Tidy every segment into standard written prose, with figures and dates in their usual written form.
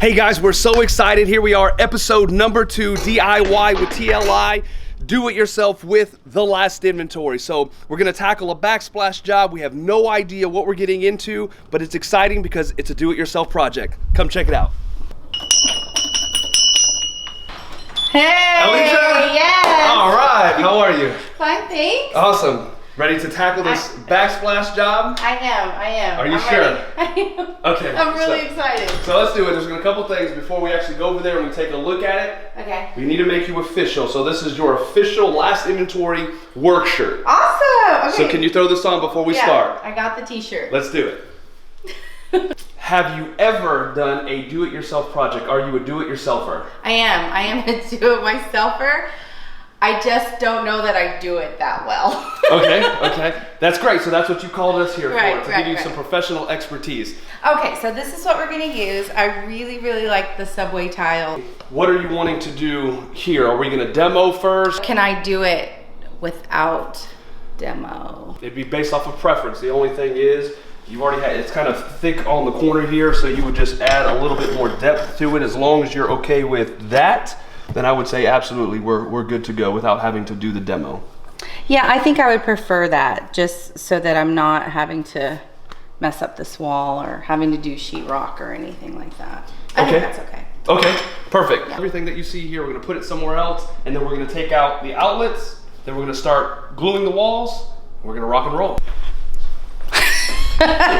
Hey guys, we're so excited. Here we are, episode number 2, DIY with TLI. Do it yourself with the last inventory. So we're gonna tackle a backsplash job. We have no idea what we're getting into, but it's exciting because it's a do-it-yourself project. Come check it out. Hey! Elisha? Yes! All right, how are you? Fine, thanks. Awesome. Ready to tackle this backsplash job? I am. Are you sure? Ready. I am. Okay. I'm really excited. So let's do it. There's a couple things before we actually go over there and we take a look at it. Okay. We need to make you official. So this is your official last inventory work shirt. Awesome! Okay. So can you throw this on before we start? I got the t-shirt. Let's do it. Have you ever done a do-it-yourself project? Are you a do-it-yourselfer? I am a do-it-myselfer. I just don't know that I do it that well. Okay. That's great. So that's what you called us here for, to give you some right. professional expertise. Okay, so this is what we're gonna use. I really like the subway tile. What are you wanting to do here? Are we gonna demo first? Can I do it without demo? It'd be based off of preference. The only thing is, you've already had, it's kind of thick on the corner here, so you would just add a little bit more depth to it. As long as you're okay with that, then I would say absolutely we're good to go without having to do the demo. Yeah, I think I would prefer that, just so that I'm not having to mess up this wall or having to do sheetrock or anything like that. I think that's okay. Okay, perfect. Yeah. Everything that you see here, we're gonna put it somewhere else, and then we're gonna take out the outlets, then we're gonna start gluing the walls, and we're gonna rock and roll.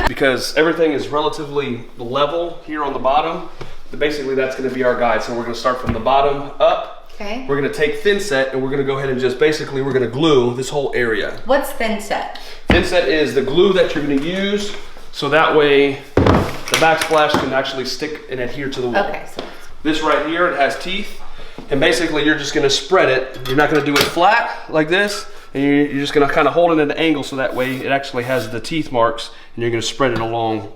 Because everything is relatively level here on the bottom, basically that's going to be our guide. So we're going to start from the bottom up. Okay. We're going to take thin set and we're going to go ahead and just basically we're going to glue this whole area. What's thin set? Thin set is the glue that you're going to use, so that way the backsplash can actually stick and adhere to the wall. Okay. So this right here, it has teeth, and basically you're just going to spread it. You're not going to do it flat like this, and you're just going to kind of hold it at an angle so that way it actually has the teeth marks, and you're going to spread it along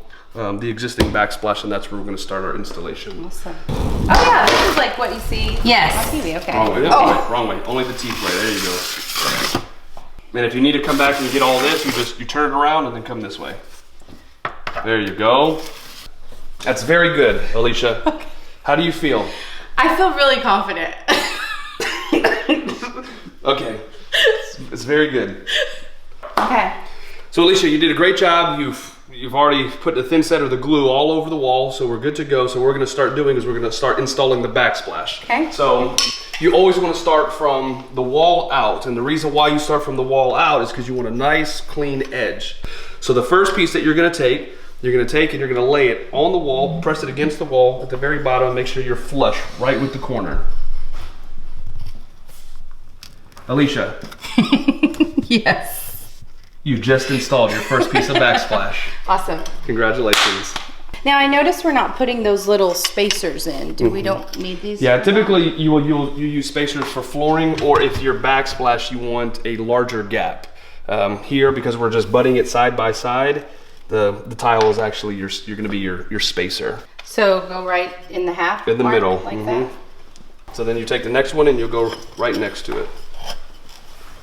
the existing backsplash, and that's where we're going to start our installation. Awesome. Oh yeah, this is like what you see. Yes. On TV. Okay. Wrong way. Wrong way. Only the teeth right. There you go. And if you need to come back and get all this, you turn it around and then come this way. There you go. That's very good, Elisha. Okay. How do you feel? I feel really confident. Okay. It's very good. Okay. So Elisha, you did a great job. You've already put the thin set of the glue all over the wall, so we're good to go. So what we're going to start doing is we're going to start installing the backsplash. Okay. So you always want to start from the wall out, and the reason why you start from the wall out is because you want a nice clean edge. So the first piece that you're going to take and you're going to lay it on the wall, press it against the wall at the very bottom, make sure you're flush right with the corner. Elisha. Yes. You just installed your first piece of backsplash. Awesome. Congratulations. Now I noticed we're not putting those little spacers in. We don't need these? Yeah, typically you use spacers for flooring, or if your backsplash you want a larger gap. Here, because we're just butting it side by side, the tile is actually you're going to be your spacer. So go right in the half. In the middle. Like that. So then you take the next one and you'll go right next to it.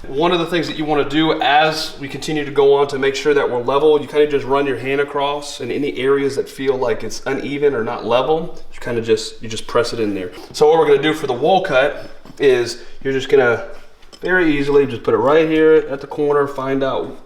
One of the things that you want to do as we continue to go on to make sure that we're level, you kind of just run your hand across, and any areas that feel like it's uneven or not level, you kind of just press it in there. So what we're going to do for the wall cut is you're just going to very easily just put it right here at the corner, find out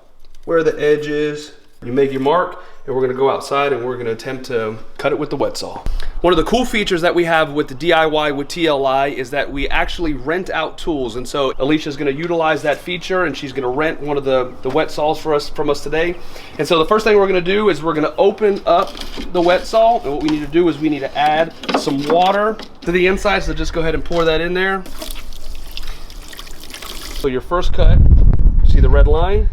where the edge is. You make your mark, and we're going to go outside and we're going to attempt to cut it with the wet saw. One of the cool features that we have with the DIY with TLI is that we actually rent out tools, and so Elisha's going to utilize that feature, and she's going to rent one of the wet saws from us today. And so the first thing we're going to do is we're going to open up the wet saw, and what we need to do is we need to add some water to the inside, so just go ahead and pour that in there. So your first cut, see the red line?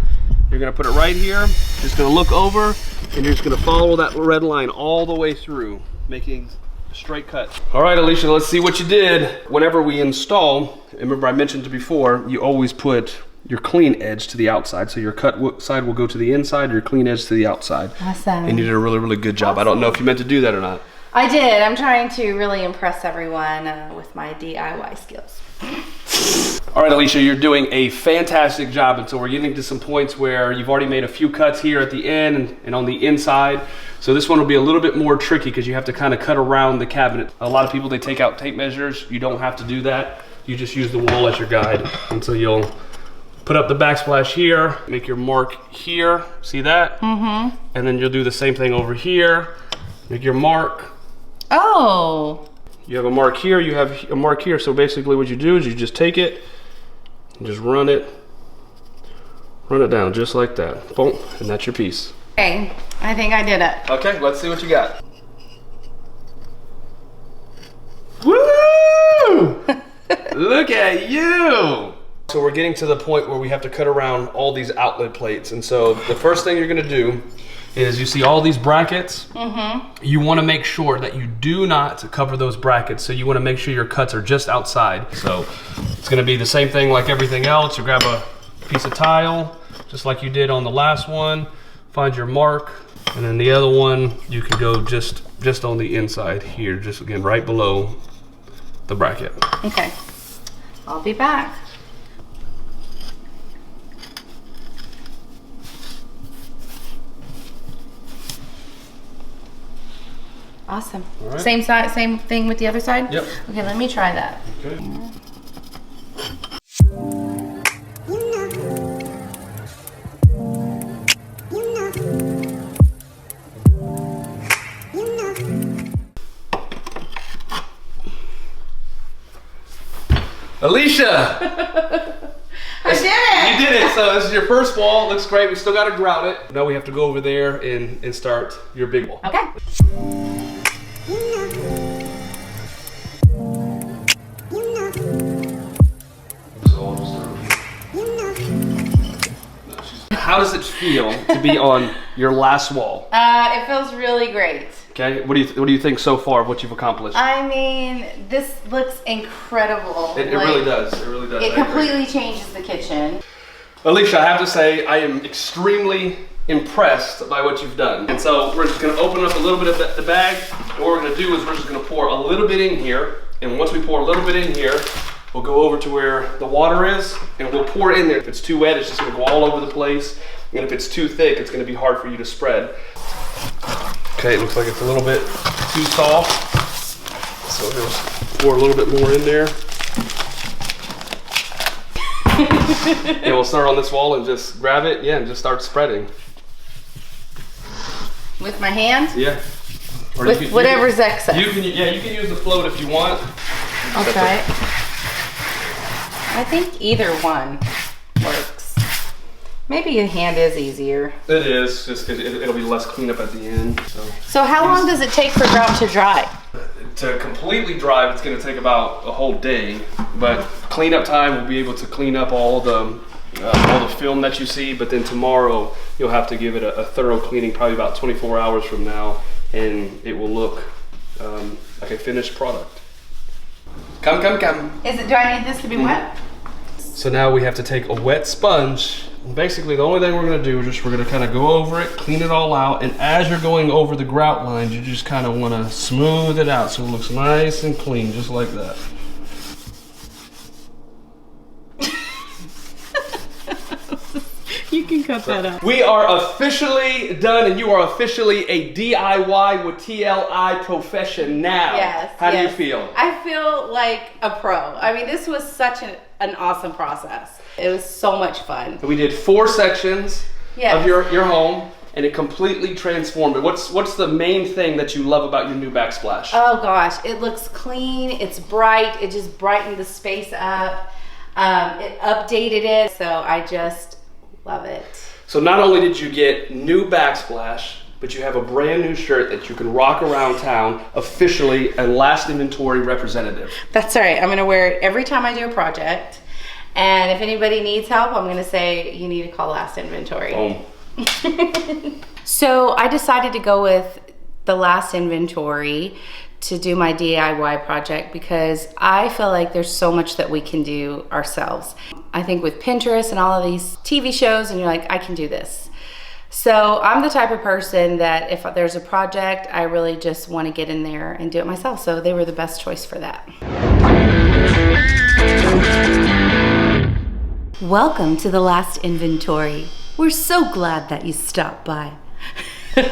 You're going to put it right here, just going to look over, and you're just going to follow that red line all the way through, making a straight cut. All right, Elisha, let's see what you did. Whenever we install, remember I mentioned before, you always put your clean edge to the outside. So your cut side will go to the inside, your clean edge to the outside. Awesome. And you did a really good job. Awesome. I don't know if you meant to do that or not. I did. I'm trying to really impress everyone with my DIY skills. All right, Elisha, you're doing a fantastic job. And so we're getting to some points where you've already made a few cuts here at the end and on the inside. So this one will be a little bit more tricky because you have to kind of cut around the cabinet. A lot of people, they take out tape measures. You don't have to do that. You just use the wall as your guide. And so you'll put up the backsplash here, make your mark here. See that? Mm-hmm. And then you'll do the same thing over here. Make your mark. Oh. You have a mark here, you have a mark here. So basically what you do is you just take it and just run it down just like that. Boom, and that's your piece. Okay, I think I did it. Okay, let's see what you got. Woo! Look at you! So we're getting to the point where we have to cut around all these outlet plates. And so the first thing you're gonna do is you see all these brackets. Mm-hmm. You wanna make sure that you do not cover those brackets. So you wanna make sure your cuts are just outside. So it's gonna be the same thing like everything else. You grab a piece of tile, just like you did on the last one. Find your mark, and then the other one, you can go just on the inside here, just again, right below the bracket. Okay, I'll be back. Awesome. All right. Same side, same thing with the other side? Yep. Okay, let me try that. Okay. Elisha! I did it! You did it! So this is your first wall. Looks great. We still got to grout it. Now we have to go over there and start your big wall. Okay. How does it feel to be on your last wall? It feels really great. Okay, what do you think so far of what you've accomplished? I mean, this looks incredible. It really does. It really does. It completely changes the kitchen. Alicia, I have to say, I am extremely impressed by what you've done. And so we're just gonna open up a little bit of the bag. And what we're gonna do is we're just gonna pour a little bit in here. And once we pour a little bit in here, we'll go over to where the water is and we'll pour it in there. If it's too wet, it's just gonna go all over the place. And if it's too thick, it's gonna be hard for you to spread. Okay, it looks like it's a little bit too soft. So we'll just pour a little bit more in there. And we'll start on this wall and just grab it, and just start spreading. With my hand? Yeah. Or With whatever Zach says. You can use the float if you want. Okay. I think either one works. Maybe a hand is easier. It is, just because it'll be less cleanup at the end. So how long does it take for grout to dry? To completely dry, it's going to take about a whole day. But cleanup time, we'll be able to clean up all the film that you see. But then tomorrow, you'll have to give it a thorough cleaning, probably about 24 hours from now, and it will look like a finished product. Come. Do I need this to be wet? So now we have to take a wet sponge. Basically, the only thing we're gonna do is we're gonna kind of go over it, clean it all out, and as you're going over the grout lines, you just kind of wanna smooth it out so it looks nice and clean, just like that. You can cut that out. We are officially done, and you are officially a DIY with TLI professional. Yes. How do you feel? I feel like a pro. I mean, this was such an awesome process. It was so much fun. We did 4 sections Yes. of your home, and it completely transformed it. What's the main thing that you love about your new backsplash? Oh gosh, it looks clean, it's bright, it just brightened the space up. It updated it, so I just love it. So not only did you get new backsplash, but you have a brand new shirt that you can rock around town, officially a Last Inventory representative. That's right, I'm gonna wear it every time I do a project. And if anybody needs help, I'm gonna say you need to call Last Inventory. Boom. So I decided to go with the Last Inventory to do my DIY project because I feel like there's so much that we can do ourselves. I think with Pinterest and all of these TV shows, and you're like, I can do this. So I'm the type of person that if there's a project, I really just want to get in there and do it myself. So they were the best choice for that. Welcome to the Last Inventory. We're so glad that you stopped by.